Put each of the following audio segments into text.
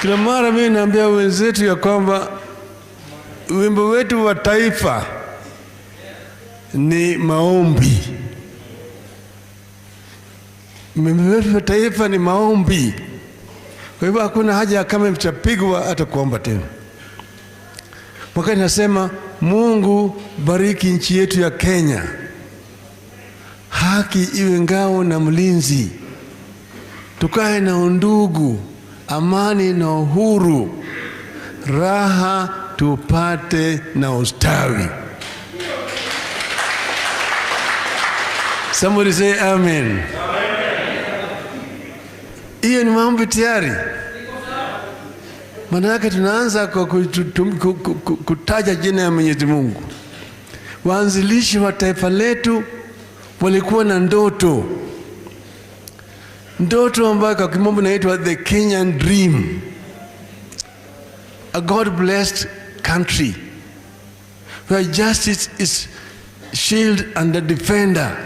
Kila mara mimi naambia wenzetu ya kwamba wimbo wetu wa taifa ni maombi. Wimbo wetu wa taifa ni maombi. Kwa hivyo hakuna haja kama mchapigwa hata kuomba tena. Wakati nasema Mungu bariki nchi yetu ya Kenya, haki iwe ngao na mlinzi, tukae na undugu, amani na uhuru, raha tupate na ustawi. Somebody say amen. Hiyo ni maombi tayari. Maana yake tunaanza kwa kutaja jina ya Mwenyezi Mungu. Waanzilishi wa taifa letu walikuwa na ndoto. Ndoto ambayo kwa kimombo inaitwa the Kenyan dream. A God-blessed country where justice is shield and the defender,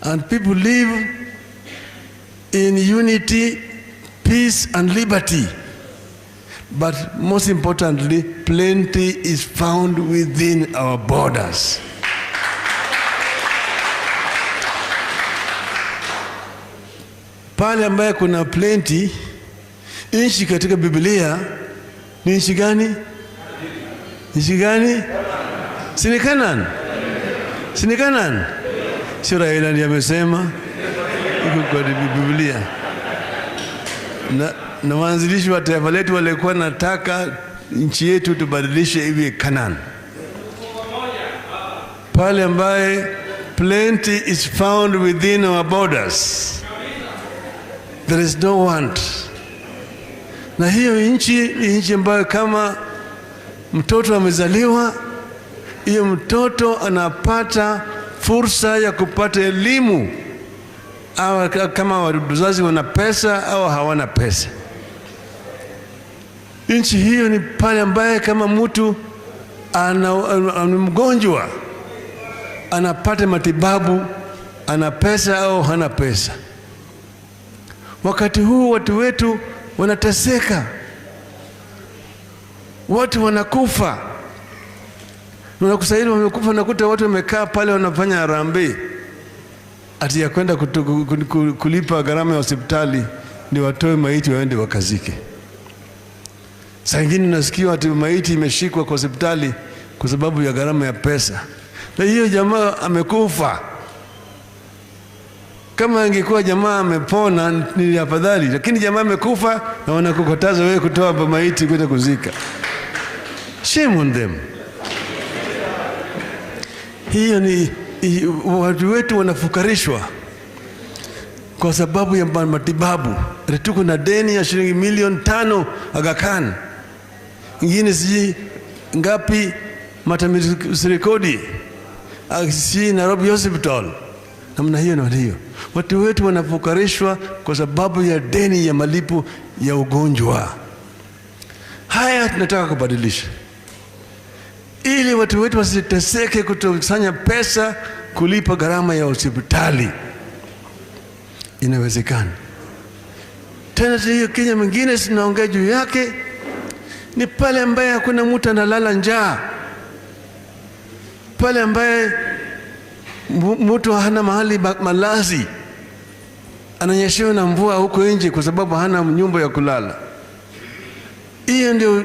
and people live in unity, peace and liberty. But most importantly, plenty is found within our borders. Pale ambaye kuna plenty, nchi katika Biblia ni nchi gani? Nchi gani? Si Canaan? Si Canaan? Si Raila ndiye amesema iko kwa Biblia. Na waanzilishi wa taifa letu walikuwa nataka nchi yetu tubadilishe iwe Canaan. Pale ambaye plenty is found within our borders, there is no want. Na hiyo nchi ambayo kama mtoto amezaliwa, hiyo mtoto anapata fursa ya kupata elimu, au kama wazazi wana pesa au hawana pesa. Nchi hiyo ni pale ambaye kama mtu ana mgonjwa, anapata matibabu, ana pesa au hana pesa. Wakati huu watu wetu wanateseka, watu wanakufa. Unakusaidia wamekufa, nakuta watu wamekaa pale wanafanya harambee ati ya kwenda kulipa gharama ya hospitali ni watoe maiti waende wakazike. Saa nyingine unasikia ati maiti imeshikwa kwa hospitali kwa sababu ya gharama ya pesa. Na hiyo jamaa amekufa. Kama angekuwa jamaa amepona ni afadhali, lakini jamaa amekufa na wanakukataza wewe kutoa maiti kwenda kuzika. Shame on them. Hiyo ni watu wetu wanafukarishwa kwa sababu ya matibabu. Tuko na deni ya shilingi milioni 5 Aga Khan. Ingine siji ngapi Matamirikodi, si Nairobi Hospital. Namna hiyo na hiyo. Watu wetu wanafukarishwa kwa sababu ya deni ya malipo ya ugonjwa. Haya tunataka kubadilisha, ili watu wetu wasiteseke kukusanya pesa kulipa gharama ya hospitali. Inawezekana. Tena hiyo Kenya mwingine sinaongea juu yake ni pale ambaye hakuna mtu analala njaa. Pale ambaye mtu hana mahali malazi, ananyeshewa na mvua huko nje kwa sababu hana nyumba ya kulala. Hiyo ndio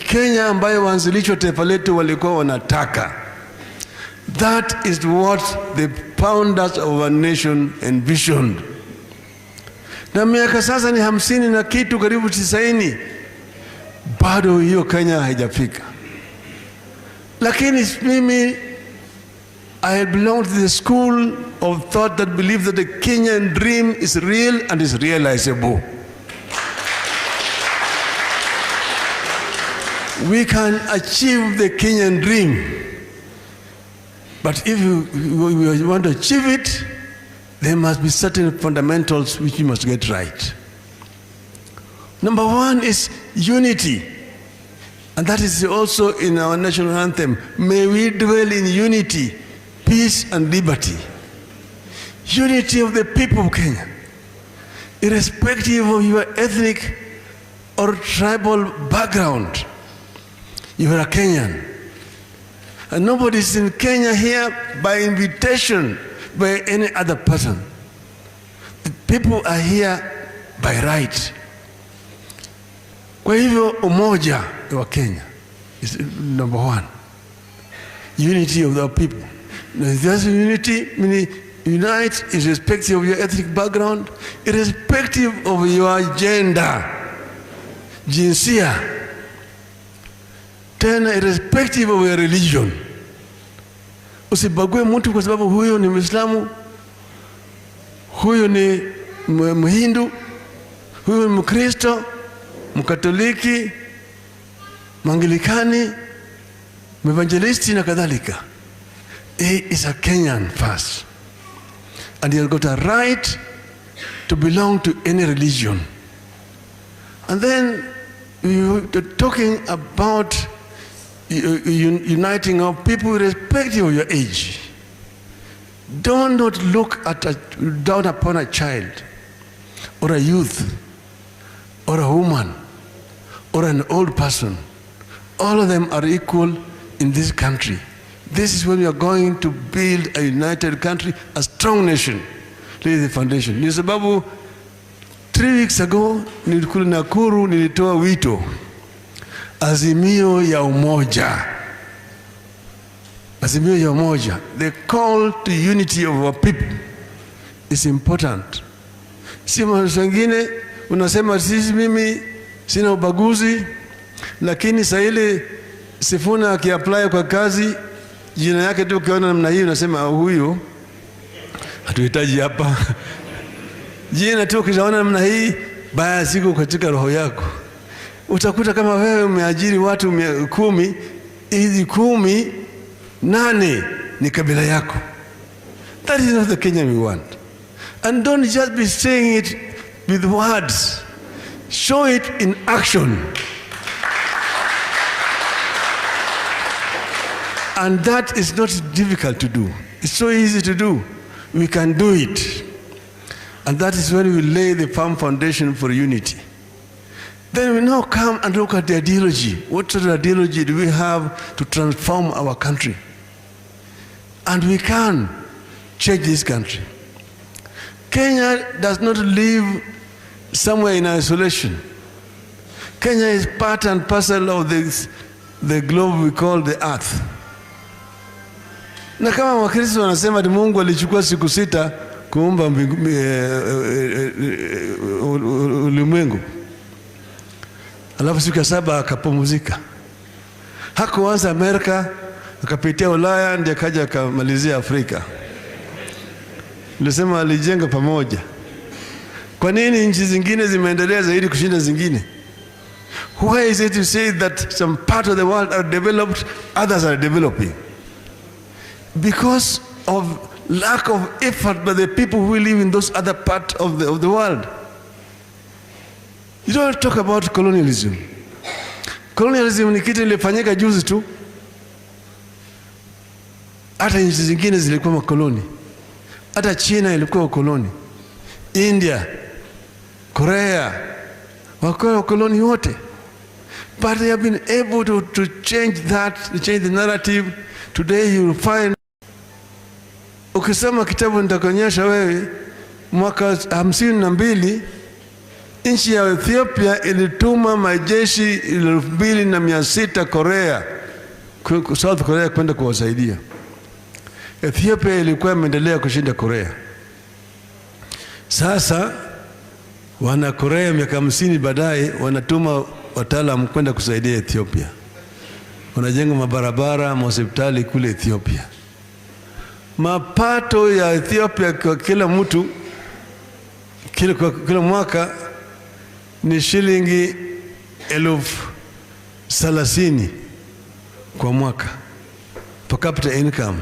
Kenya ambayo waanzilishi wa taifa letu walikuwa wanataka. That is what the founders of our nation envisioned. Na miaka sasa ni 50 na kitu, karibu 90, bado hiyo Kenya haijafika. Lakini mimi I belong to the school of thought that believes that the Kenyan dream is real and is realizable. We can achieve the Kenyan dream, but if we want to achieve it, there must be certain fundamentals which we must get right. Number one is unity, and that is also in our national anthem. May we dwell in unity, peace and liberty. Unity of the people of Kenya, irrespective of your ethnic or tribal background. You are a Kenyan. And nobody is in Kenya here by invitation by any other person. The people are here by right. Kwa hivyo umoja wa Kenya is number one. Unity of the people. This unity meaning unite irrespective of your ethnic background, irrespective of your gender, jinsia, tena irrespective of your religion. Usibague mtu kwa sababu huyo ni Muislamu, huyo ni Mhindu, huyo ni Mkristo, Mkatoliki, Mangilikani, Mwevangelisti na kadhalika. He is a Kenyan first. And he has got a right to belong to any religion. And then we are talking about uniting our people irrespective of your age. Do not look down upon a child or a youth or a woman or an old person. All of them are equal in this country. This is when we are going to build a united country, a strong nation. Lay the foundation. Ni sababu 3 weeks ago nilikula Nakuru, nilitoa wito azimio ya umoja. Azimio ya umoja. The call to unity of our people is important. Si mwingine unasema sisi mimi sina ubaguzi, lakini saa ile Sifuna akiapply kwa kazi jina yake tu ukiona namna hii unasema huyu hatuhitaji hapa. Jina tu ukiona namna hii baya siku katika roho yako. Utakuta kama wewe umeajiri watu 10, hizi 10 8 ni kabila yako. That is not the Kenya we want. And don't just be saying it with words. Show it in action. And that is not difficult to do. It's so easy to do. We can do it. And that is when we lay the firm foundation for unity. Then we now come and look at the ideology. What sort of ideology do we have to transform our country? And we can change this country. Kenya does not live somewhere in isolation. Kenya is part and parcel of the globe we call the earth. Na kama Wakristo wanasema ati Mungu alichukua siku 6 kuumba ulimwengu, alafu siku ya 7 akapumzika. Hakuanza Amerika, akapitia Ulaya, ndiye akaja akamalizia Afrika. Nilisema alijenga pamoja. Kwa nini nchi zingine zimeendelea zaidi kushinda zingine? Why is it to say that some part of the world are developed, others are developing? Because of lack of effort by the people who live in those other parts of the world. You don't talk about colonialism. Colonialism ni kitu ilifanyika juzi tu. Hata nchi zingine zilikuwa makoloni. Hata China ilikuwa ukoloni. India, Korea, wako wakoloni wote. But they have been able to change that, to change the narrative. Today you will find, ukisoma kitabu nitakuonyesha wewe, mwaka 52 nchi ya Ethiopia ilituma majeshi 2600 Korea, South Korea kwenda kuwasaidia. Ethiopia ilikuwa imeendelea kushinda Korea. Sasa wana Korea miaka 50 baadaye wanatuma wataalamu kwenda kusaidia Ethiopia. Wanajenga mabarabara, hospitali kule Ethiopia. Mapato ya Ethiopia kwa kila mtu kila mwaka ni shilingi 30,000 kwa mwaka. Per capita income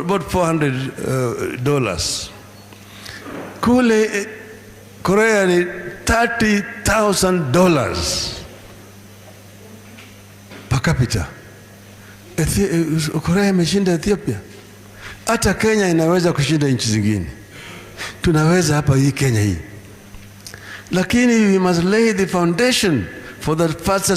about $400. Kule Korea ni $30,000 per capita. Korea imeshinda Ethiopia. Hata Kenya inaweza kushinda nchi zingine. Tunaweza hapa hii Kenya hii. lakini we must lay the foundation for the further